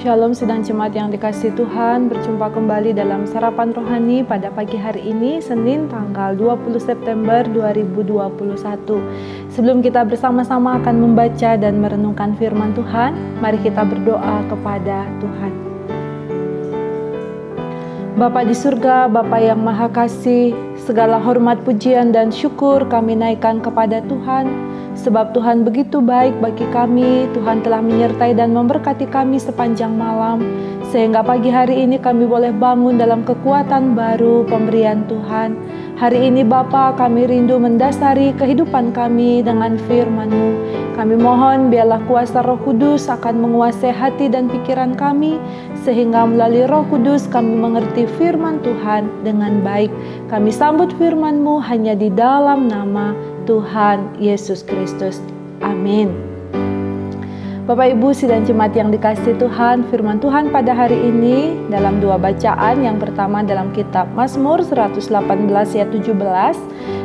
Shalom sedang jemaat yang dikasihi Tuhan, berjumpa kembali dalam Sarapan Rohani pada pagi hari ini, Senin tanggal 20 September 2021. Sebelum kita bersama-sama akan membaca dan merenungkan firman Tuhan, mari kita berdoa kepada Tuhan. Bapa di surga, Bapa yang Maha Kasih, segala hormat, pujian, dan syukur kami naikkan kepada Tuhan. Sebab Tuhan begitu baik bagi kami, Tuhan telah menyertai dan memberkati kami sepanjang malam, sehingga pagi hari ini kami boleh bangun dalam kekuatan baru pemberian Tuhan. Hari ini Bapa, kami rindu mendasari kehidupan kami dengan firman-Mu. Kami mohon biarlah kuasa Roh Kudus akan menguasai hati dan pikiran kami, sehingga melalui Roh Kudus kami mengerti firman Tuhan dengan baik. Kami sambut firman-Mu hanya di dalam nama Tuhan Yesus Kristus. Amin. Bapak Ibu sidang jemaat yang dikasihi Tuhan, firman Tuhan pada hari ini dalam dua bacaan. Yang pertama dalam kitab Mazmur 118 ayat 17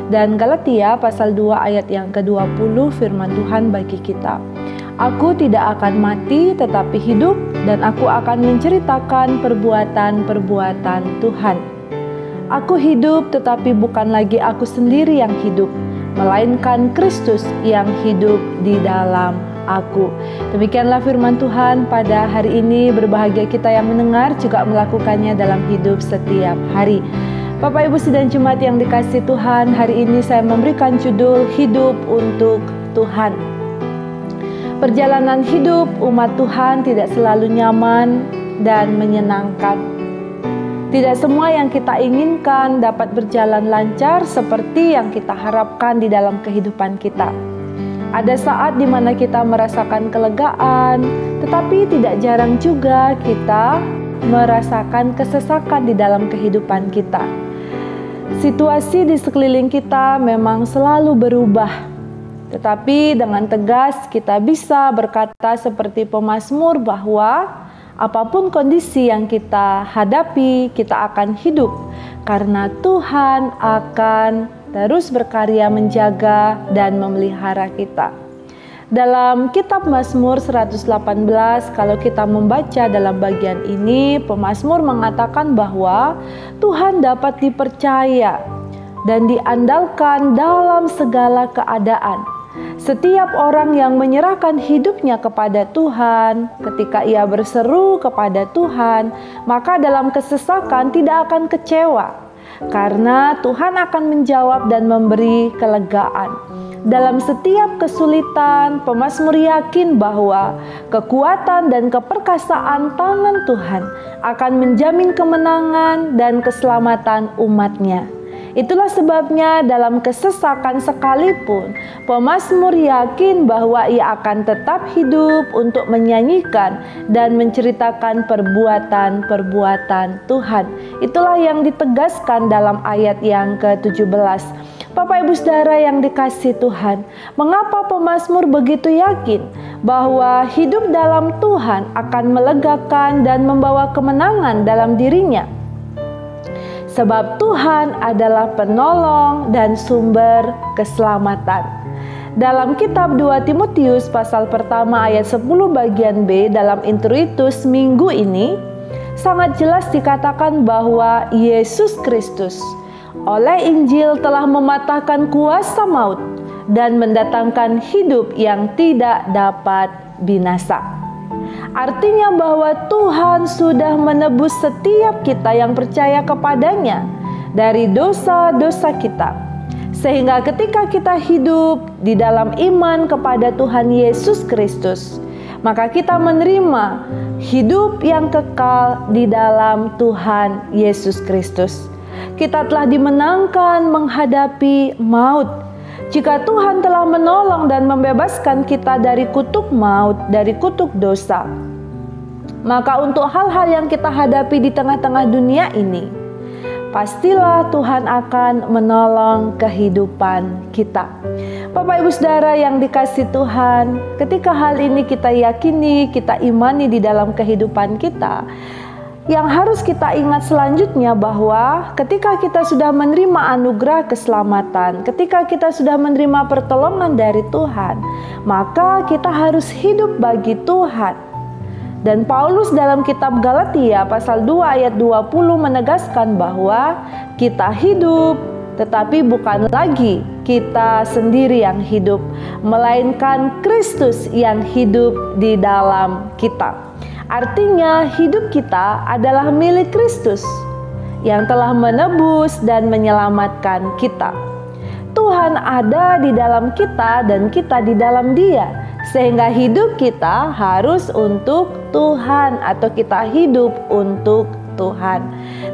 dan Galatia pasal 2 ayat yang ke-20. Firman Tuhan bagi kita. Aku tidak akan mati tetapi hidup, dan aku akan menceritakan perbuatan-perbuatan Tuhan. Aku hidup tetapi bukan lagi aku sendiri yang hidup, melainkan Kristus yang hidup di dalam aku. Demikianlah firman Tuhan pada hari ini. Berbahagia kita yang mendengar, juga melakukannya dalam hidup setiap hari. Bapak Ibu sidang jemaat yang dikasihi Tuhan, hari ini saya memberikan judul Hidup untuk Tuhan. Perjalanan hidup umat Tuhan tidak selalu nyaman dan menyenangkan. Tidak semua yang kita inginkan dapat berjalan lancar seperti yang kita harapkan di dalam kehidupan kita. Ada saat di mana kita merasakan kelegaan, tetapi tidak jarang juga kita merasakan kesesakan di dalam kehidupan kita. Situasi di sekeliling kita memang selalu berubah, tetapi dengan tegas kita bisa berkata seperti pemazmur bahwa apapun kondisi yang kita hadapi, kita akan hidup karena Tuhan akan terus berkarya menjaga dan memelihara kita. Dalam kitab Mazmur 118, kalau kita membaca dalam bagian ini, pemazmur mengatakan bahwa Tuhan dapat dipercaya dan diandalkan dalam segala keadaan. Setiap orang yang menyerahkan hidupnya kepada Tuhan, ketika ia berseru kepada Tuhan, maka dalam kesesakan tidak akan kecewa, karena Tuhan akan menjawab dan memberi kelegaan. Dalam setiap kesulitan, pemazmur yakin bahwa kekuatan dan keperkasaan tangan Tuhan akan menjamin kemenangan dan keselamatan umatnya. Itulah sebabnya dalam kesesakan sekalipun, pemazmur yakin bahwa ia akan tetap hidup untuk menyanyikan dan menceritakan perbuatan-perbuatan Tuhan. Itulah yang ditegaskan dalam ayat yang ke-17. Bapak Ibu Saudara yang dikasihi Tuhan, mengapa pemazmur begitu yakin bahwa hidup dalam Tuhan akan melegakan dan membawa kemenangan dalam dirinya? Sebab Tuhan adalah penolong dan sumber keselamatan. Dalam kitab 2 Timotius pasal pertama ayat 10 bagian B dalam introitus minggu ini, sangat jelas dikatakan bahwa Yesus Kristus oleh Injil telah mematahkan kuasa maut dan mendatangkan hidup yang tidak dapat binasa. Artinya bahwa Tuhan sudah menebus setiap kita yang percaya kepadanya dari dosa-dosa kita. Sehingga ketika kita hidup di dalam iman kepada Tuhan Yesus Kristus, maka kita menerima hidup yang kekal di dalam Tuhan Yesus Kristus. Kita telah dimenangkan menghadapi maut. Jika Tuhan telah menolong dan membebaskan kita dari kutuk maut, dari kutuk dosa, maka untuk hal-hal yang kita hadapi di tengah-tengah dunia ini, pastilah Tuhan akan menolong kehidupan kita. Bapak Ibu Saudara yang dikasihi Tuhan, ketika hal ini kita yakini, kita imani di dalam kehidupan kita, Yang harus kita ingat selanjutnya bahwa ketika kita sudah menerima anugerah keselamatan, ketika kita sudah menerima pertolongan dari Tuhan, maka kita harus hidup bagi Tuhan. Dan Paulus dalam kitab Galatia pasal 2 ayat 20 menegaskan bahwa kita hidup, tetapi bukan lagi kita sendiri yang hidup, melainkan Kristus yang hidup di dalam kita. Artinya hidup kita adalah milik Kristus yang telah menebus dan menyelamatkan kita. Tuhan ada di dalam kita dan kita di dalam Dia, sehingga hidup kita harus untuk Tuhan atau kita hidup untuk Tuhan.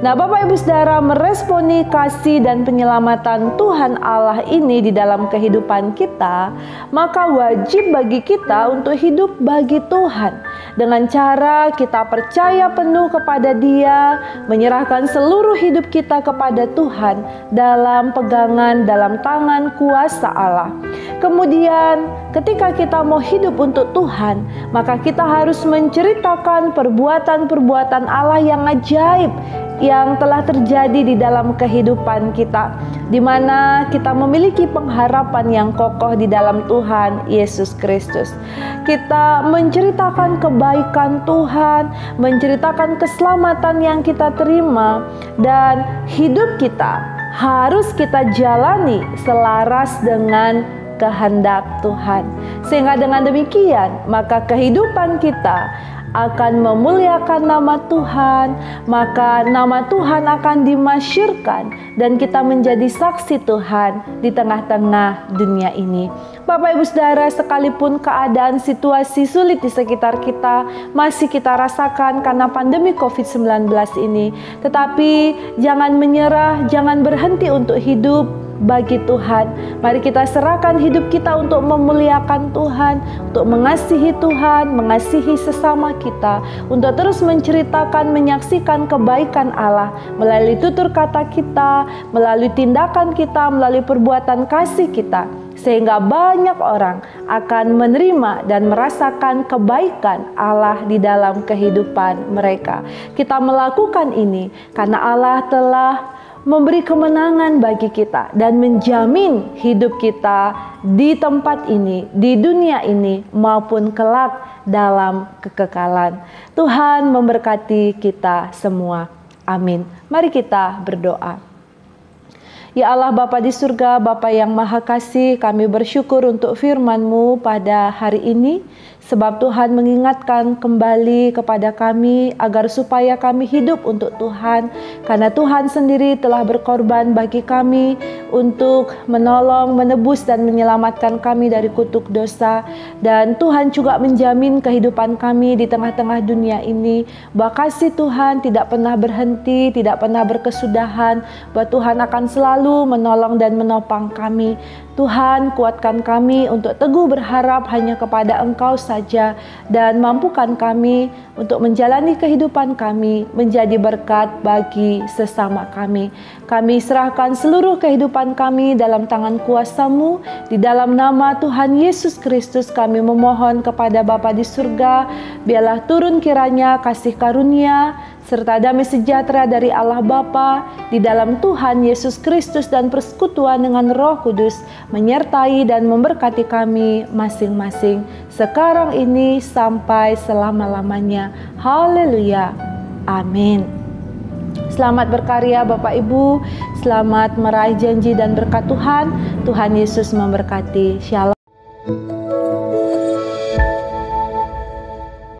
Nah, Bapak Ibu Saudara, meresponi kasih dan penyelamatan Tuhan Allah ini di dalam kehidupan kita, maka wajib bagi kita untuk hidup bagi Tuhan dengan cara kita percaya penuh kepada Dia, menyerahkan seluruh hidup kita kepada Tuhan dalam pegangan dalam tangan kuasa Allah. Kemudian ketika kita mau hidup untuk Tuhan, maka kita harus menceritakan perbuatan-perbuatan Allah yang ajaib yang telah terjadi di dalam kehidupan kita, di mana kita memiliki pengharapan yang kokoh di dalam Tuhan Yesus Kristus. Kita menceritakan kebaikan Tuhan, menceritakan keselamatan yang kita terima, dan hidup kita harus kita jalani selaras dengan kehendak Tuhan. Sehingga dengan demikian, maka kehidupan kita akan memuliakan nama Tuhan, maka nama Tuhan akan dimasyurkan dan kita menjadi saksi Tuhan di tengah-tengah dunia ini. Bapak Ibu Saudara, sekalipun keadaan situasi sulit di sekitar kita masih kita rasakan karena pandemi COVID-19 ini, tetapi jangan menyerah, jangan berhenti untuk hidup bagi Tuhan. Mari kita serahkan hidup kita untuk memuliakan Tuhan, untuk mengasihi Tuhan, mengasihi sesama kita, untuk terus menceritakan, menyaksikan kebaikan Allah melalui tutur kata kita, melalui tindakan kita, melalui perbuatan kasih kita, sehingga banyak orang akan menerima dan merasakan kebaikan Allah di dalam kehidupan mereka. Kita melakukan ini karena Allah telah memberi kemenangan bagi kita dan menjamin hidup kita di tempat ini, di dunia ini, maupun kelak dalam kekekalan. Tuhan memberkati kita semua. Amin. Mari kita berdoa. Ya Allah Bapa di surga, Bapa yang Maha Kasih, kami bersyukur untuk firman-Mu pada hari ini, sebab Tuhan mengingatkan kembali kepada kami agar supaya kami hidup untuk Tuhan, karena Tuhan sendiri telah berkorban bagi kami untuk menolong, menebus dan menyelamatkan kami dari kutuk dosa, dan Tuhan juga menjamin kehidupan kami di tengah-tengah dunia ini. Kasih Tuhan tidak pernah berhenti, tidak pernah berkesudahan, bahwa Tuhan akan selalu menolong dan menopang kami. Tuhan, kuatkan kami untuk teguh berharap hanya kepada Engkau saja, dan mampukan kami untuk menjalani kehidupan kami menjadi berkat bagi sesama kami. Kami serahkan seluruh kehidupan kami dalam tangan kuasa-Mu. Di dalam nama Tuhan Yesus Kristus kami memohon kepada Bapa di surga, biarlah turun kiranya kasih karunia serta damai sejahtera dari Allah Bapa di dalam Tuhan Yesus Kristus dan persekutuan dengan Roh Kudus menyertai dan memberkati kami masing-masing sekarang ini sampai selama-lamanya. Haleluya. Amin. Selamat berkarya Bapak Ibu, selamat meraih janji dan berkat Tuhan. Tuhan Yesus memberkati. Shalom.